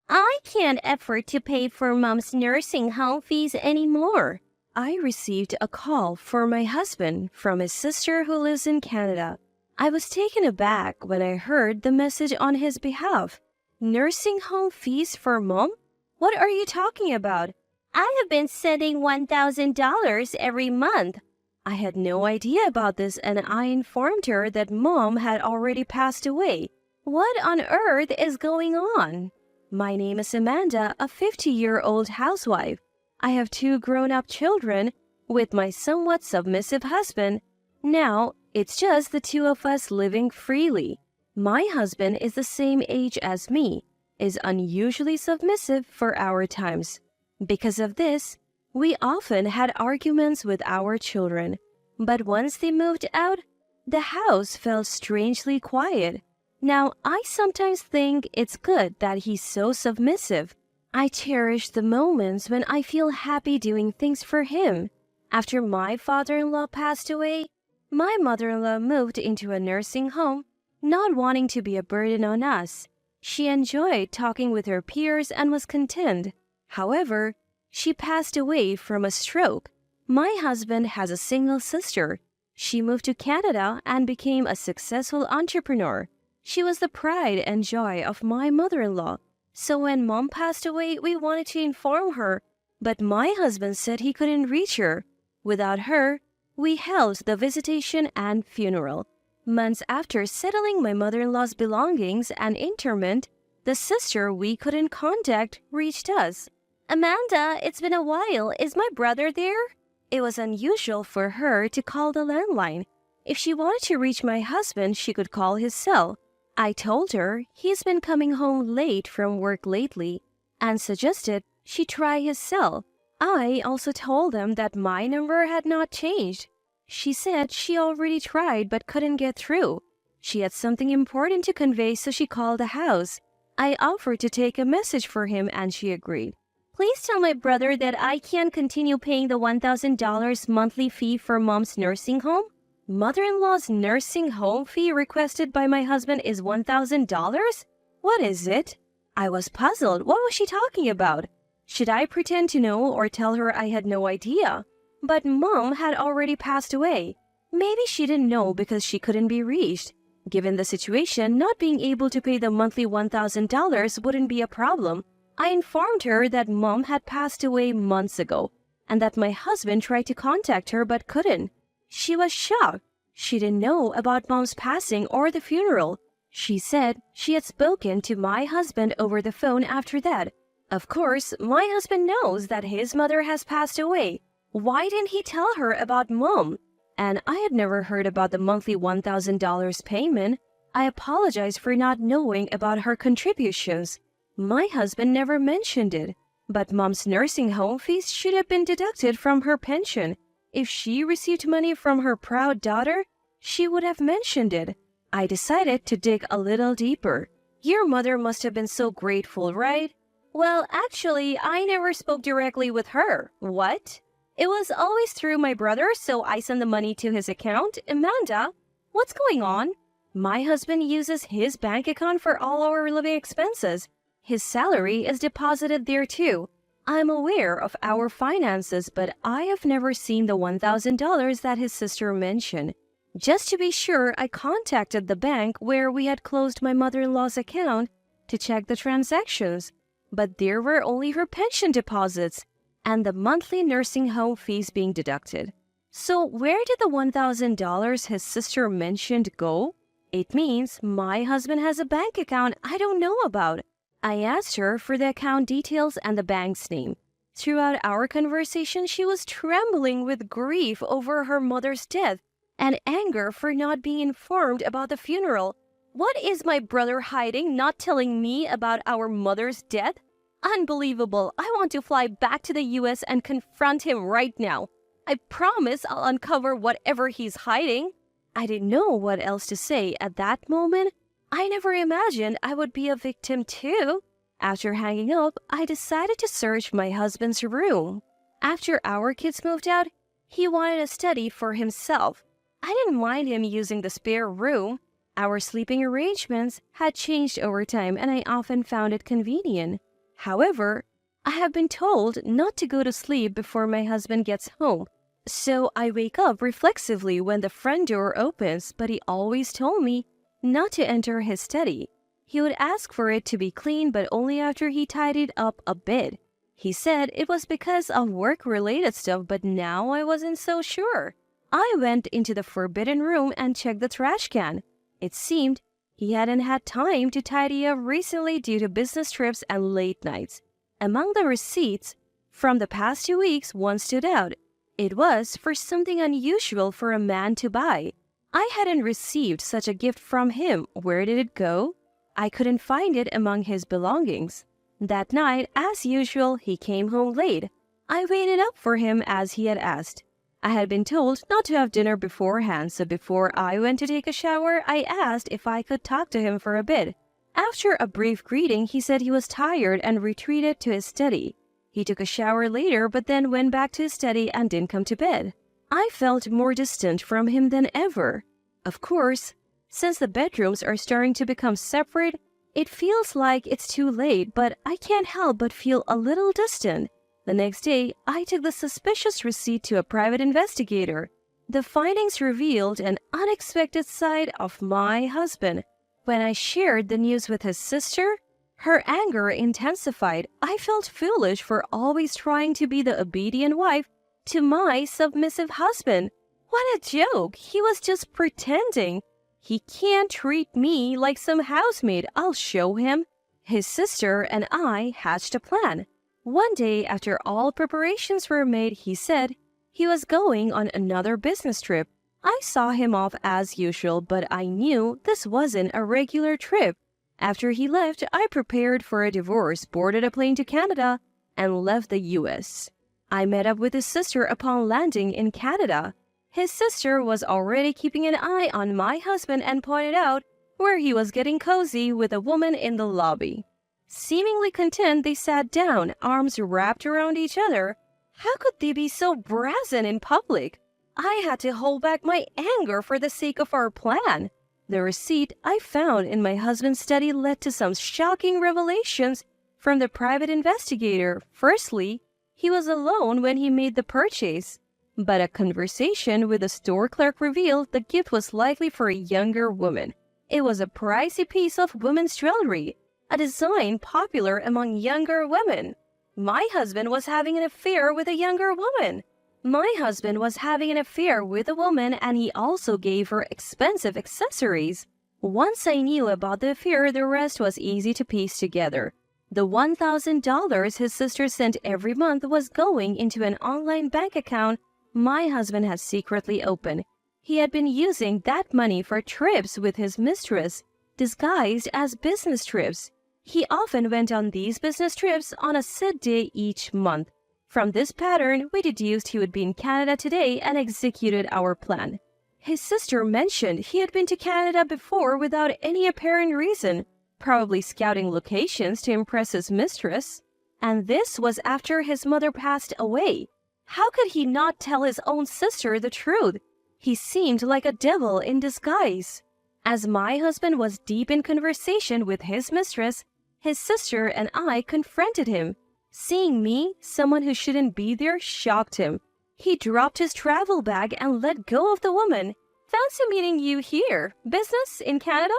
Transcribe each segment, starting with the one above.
I can't afford to pay for Mom's nursing home fees anymore. I received a call for my husband from his sister who lives in Canada. I was taken aback when I heard the message on his behalf. Nursing home fees for Mom? What are you talking about? I have been sending $1,000 every month. I had no idea about this and I informed her that Mom had already passed away. What on earth is going on? My name is Amanda, a 50-year-old housewife. I have 2 grown-up children with my somewhat submissive husband. Now, it's just the 2 of us living freely. My husband is the same age as me, is unusually submissive for our times. Because of this, we often had arguments with our children. But once they moved out, the house felt strangely quiet. Now, I sometimes think it's good that he's so submissive. I cherish the moments when I feel happy doing things for him. After my father-in-law passed away, my mother-in-law moved into a nursing home, not wanting to be a burden on us. She enjoyed talking with her peers and was content. However, she passed away from a stroke. My husband has a single sister. She moved to Canada and became a successful entrepreneur. She was the pride and joy of my mother-in-law. So when Mom passed away, we wanted to inform her, but my husband said he couldn't reach her. Without her, we held the visitation and funeral. Months after settling my mother-in-law's belongings and interment, the sister we couldn't contact reached us. Amanda, it's been a while. Is my brother there? It was unusual for her to call the landline. If she wanted to reach my husband, she could call his cell. I told her he's been coming home late from work lately and suggested she try his cell. I also told them that my number had not changed. She said she already tried but couldn't get through. She had something important to convey, so she called the house. I offered to take a message for him and she agreed. Please tell my brother that I can't continue paying the $1,000 monthly fee for Mom's nursing home. Mother-in-law's nursing home fee requested by my husband is $1,000? What is it? I was puzzled. What was she talking about? Should I pretend to know or tell her I had no idea? But Mom had already passed away. Maybe she didn't know because she couldn't be reached. Given the situation, not being able to pay the monthly $1,000 wouldn't be a problem. I informed her that Mom had passed away months ago and that my husband tried to contact her but couldn't. She was shocked. She didn't know about Mom's passing or the funeral. She said she had spoken to my husband over the phone after that. Of course, my husband knows that his mother has passed away. Why didn't he tell her about Mom? And I had never heard about the monthly $1,000 payment. I apologized for not knowing about her contributions. My husband never mentioned it, but Mom's nursing home fees should have been deducted from her pension. If she received money from her proud daughter, she would have mentioned it. I decided to dig a little deeper. Your mother must have been so grateful, right? Well, actually, I never spoke directly with her. What? It was always through my brother, so I sent the money to his account. Amanda, what's going on? My husband uses his bank account for all our living expenses. His salary is deposited there too. I'm aware of our finances, but I have never seen the $1,000 that his sister mentioned. Just to be sure, I contacted the bank where we had closed my mother-in-law's account to check the transactions, but there were only her pension deposits and the monthly nursing home fees being deducted. So where did the $1,000 his sister mentioned go? It means my husband has a bank account I don't know about. I asked her for the account details and the bank's name. Throughout our conversation, she was trembling with grief over her mother's death and anger for not being informed about the funeral. What is my brother hiding, not telling me about our mother's death? Unbelievable. I want to fly back to the US and confront him right now. I promise I'll uncover whatever he's hiding. I didn't know what else to say at that moment. I never imagined I would be a victim too. After hanging up, I decided to search my husband's room. After our kids moved out, he wanted a study for himself. I didn't mind him using the spare room. Our sleeping arrangements had changed over time and I often found it convenient. However, I have been told not to go to sleep before my husband gets home, so I wake up reflexively when the front door opens, but he always told me not to enter his study. He would ask for it to be clean, but only after he tidied up a bit. He said it was because of work-related stuff, but now I wasn't so sure. I went into the forbidden room and checked the trash can. It seemed he hadn't had time to tidy up recently due to business trips and late nights. Among the receipts from the past 2 weeks, one stood out. It was for something unusual for a man to buy. I hadn't received such a gift from him. Where did it go? I couldn't find it among his belongings. That night, as usual, he came home late. I waited up for him as he had asked. I had been told not to have dinner beforehand, so before I went to take a shower, I asked if I could talk to him for a bit. After a brief greeting, he said he was tired and retreated to his study. He took a shower later, but then went back to his study and didn't come to bed. I felt more distant from him than ever. Of course, since the bedrooms are starting to become separate, it feels like it's too late, but I can't help but feel a little distant. The next day, I took the suspicious receipt to a private investigator. The findings revealed an unexpected side of my husband. When I shared the news with his sister, her anger intensified. I felt foolish for always trying to be the obedient wife to my submissive husband. What a joke! He was just pretending. He can't treat me like some housemaid. I'll show him. His sister and I hatched a plan. One day, after all preparations were made, he said he was going on another business trip. I saw him off as usual, but I knew this wasn't a regular trip. After he left, I prepared for a divorce, boarded a plane to Canada, and left the U.S. I met up with his sister upon landing in Canada. His sister was already keeping an eye on my husband and pointed out where he was getting cozy with a woman in the lobby. Seemingly content, they sat down, arms wrapped around each other. How could they be so brazen in public? I had to hold back my anger for the sake of our plan. The receipt I found in my husband's study led to some shocking revelations from the private investigator. Firstly, he was alone when he made the purchase, but a conversation with the store clerk revealed the gift was likely for a younger woman. It was a pricey piece of women's jewelry, a design popular among younger women. My husband was having an affair with a younger woman. My husband was having an affair with a woman, and he also gave her expensive accessories. Once I knew about the affair, the rest was easy to piece together. The $1,000 his sister sent every month was going into an online bank account my husband had secretly opened. He had been using that money for trips with his mistress, disguised as business trips. He often went on these business trips on a set day each month. From this pattern, we deduced he would be in Canada today and executed our plan. His sister mentioned he had been to Canada before without any apparent reason, probably scouting locations to impress his mistress. And this was after his mother passed away. How could he not tell his own sister the truth? He seemed like a devil in disguise. As my husband was deep in conversation with his mistress, his sister and I confronted him. Seeing me, someone who shouldn't be there, shocked him. He dropped his travel bag and let go of the woman. Fancy meeting you here. Business in Canada?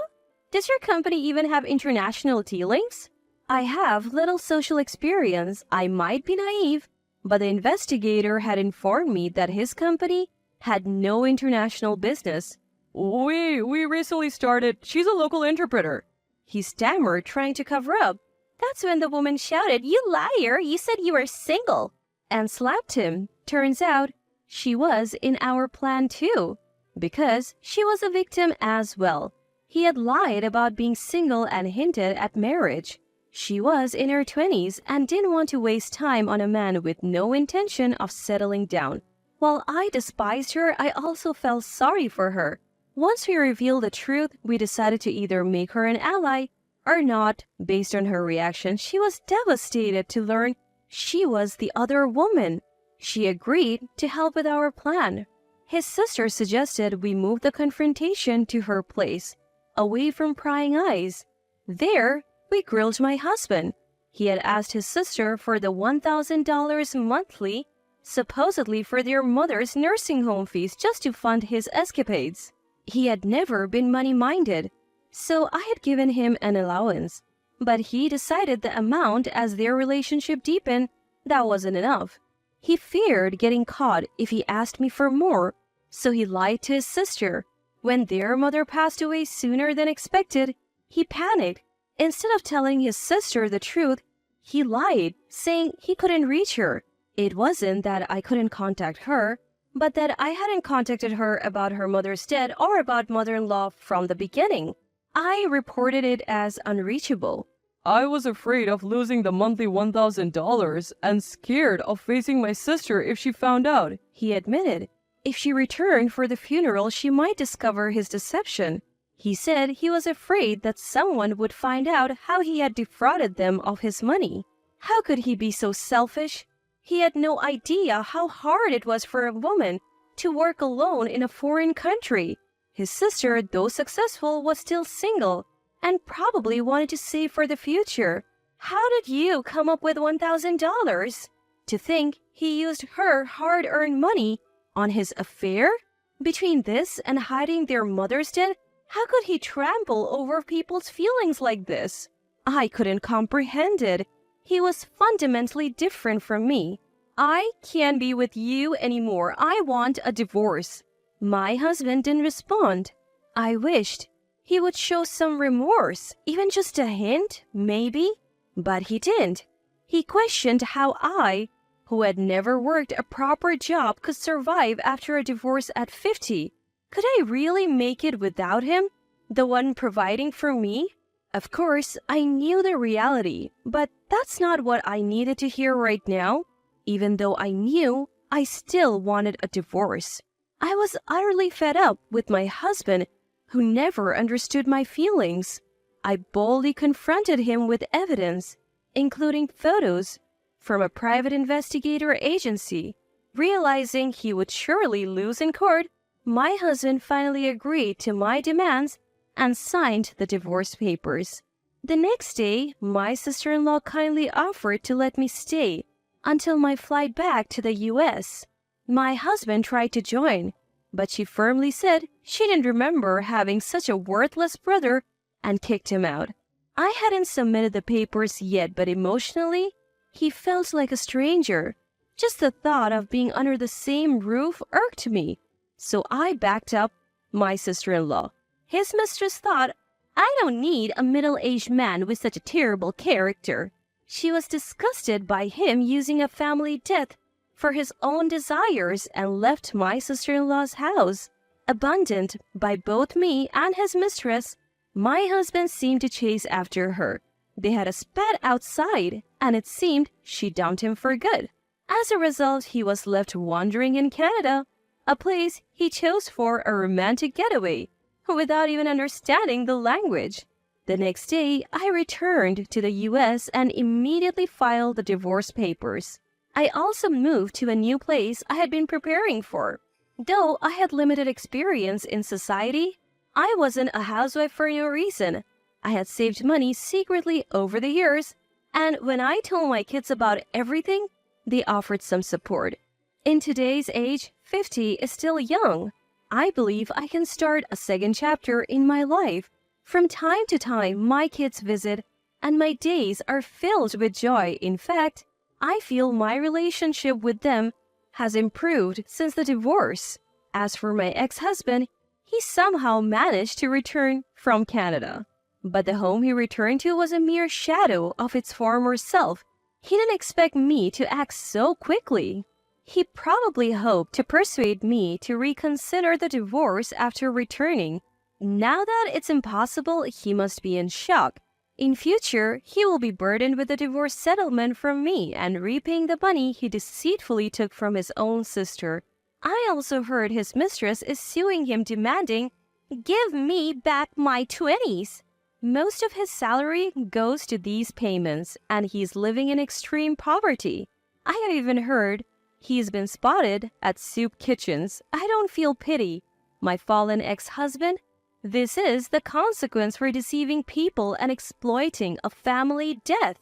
Does your company even have international dealings? I have little social experience. I might be naive, but the investigator had informed me that his company had no international business. We recently started. She's a local interpreter. He stammered, trying to cover up. That's when the woman shouted, "You liar! You said you were single!" and slapped him. Turns out, she was in our plan too, because she was a victim as well. He had lied about being single and hinted at marriage. She was in her 20s and didn't want to waste time on a man with no intention of settling down. While I despised her, I also felt sorry for her. Once we revealed the truth, we decided to either make her an ally or not. Based on her reaction, she was devastated to learn she was the other woman. She agreed to help with our plan. His sister suggested we move the confrontation to her place, away from prying eyes. There, we grilled my husband. He had asked his sister for the $1,000 monthly, supposedly for their mother's nursing home fees, just to fund his escapades. He had never been money-minded, so I had given him an allowance. But he decided the amount as their relationship deepened, that wasn't enough. He feared getting caught if he asked me for more, so he lied to his sister. When their mother passed away sooner than expected, he panicked. Instead of telling his sister the truth, he lied, saying he couldn't reach her. It wasn't that I couldn't contact her, but that I hadn't contacted her about her mother's death or about mother-in-law from the beginning. I reported it as unreachable. I was afraid of losing the monthly $1,000 and scared of facing my sister if she found out, he admitted. If she returned for the funeral, she might discover his deception. He said he was afraid that someone would find out how he had defrauded them of his money. How could he be so selfish? He had no idea how hard it was for a woman to work alone in a foreign country. His sister, though successful, was still single and probably wanted to save for the future. How did you come up with $1,000? To think he used her hard-earned money on his affair? Between this and hiding their mother's death, how could he trample over people's feelings like this? I couldn't comprehend it. He was fundamentally different from me. I can't be with you anymore. I want a divorce. My husband didn't respond. I wished he would show some remorse, even just a hint, maybe. But he didn't. He questioned how I, who had never worked a proper job, could survive after a divorce at 50. Could I really make it without him, the one providing for me? Of course, I knew the reality, but that's not what I needed to hear right now. Even though I knew, I still wanted a divorce. I was utterly fed up with my husband, who never understood my feelings. I boldly confronted him with evidence, including photos from a private investigator agency. Realizing he would surely lose in court, my husband finally agreed to my demands and signed the divorce papers. The next day, my sister-in-law kindly offered to let me stay until my flight back to the U.S. My husband tried to join, but she firmly said she didn't remember having such a worthless brother and kicked him out. I hadn't submitted the papers yet, but emotionally, he felt like a stranger. Just the thought of being under the same roof irked me, so I backed up my sister-in-law. His mistress thought, I don't need a middle-aged man with such a terrible character. She was disgusted by him using a family death for his own desires and left my sister-in-law's house. Abandoned by both me and his mistress, my husband seemed to chase after her. They had a spat outside, and it seemed she dumped him for good. As a result, he was left wandering in Canada, a place he chose for a romantic getaway, without even understanding the language. The next day, I returned to the U.S. and immediately filed the divorce papers. I also moved to a new place I had been preparing for. Though I had limited experience in society, I wasn't a housewife for no reason. I had saved money secretly over the years, and when I told my kids about everything, they offered some support. In today's age, 50 is still young. I believe I can start a second chapter in my life. From time to time, my kids visit, and my days are filled with joy. In fact, I feel my relationship with them has improved since the divorce. As for my ex-husband, he somehow managed to return from Canada. But the home he returned to was a mere shadow of its former self. He didn't expect me to act so quickly. He probably hoped to persuade me to reconsider the divorce after returning. Now that it's impossible, he must be in shock. In future, he will be burdened with the divorce settlement from me and repaying the money he deceitfully took from his own sister. I also heard his mistress is suing him, demanding, "Give me back my 20s." Most of his salary goes to these payments, and he's living in extreme poverty. I have even heard he's been spotted at soup kitchens. I don't feel pity. My fallen ex-husband? This is the consequence for deceiving people and exploiting a family death.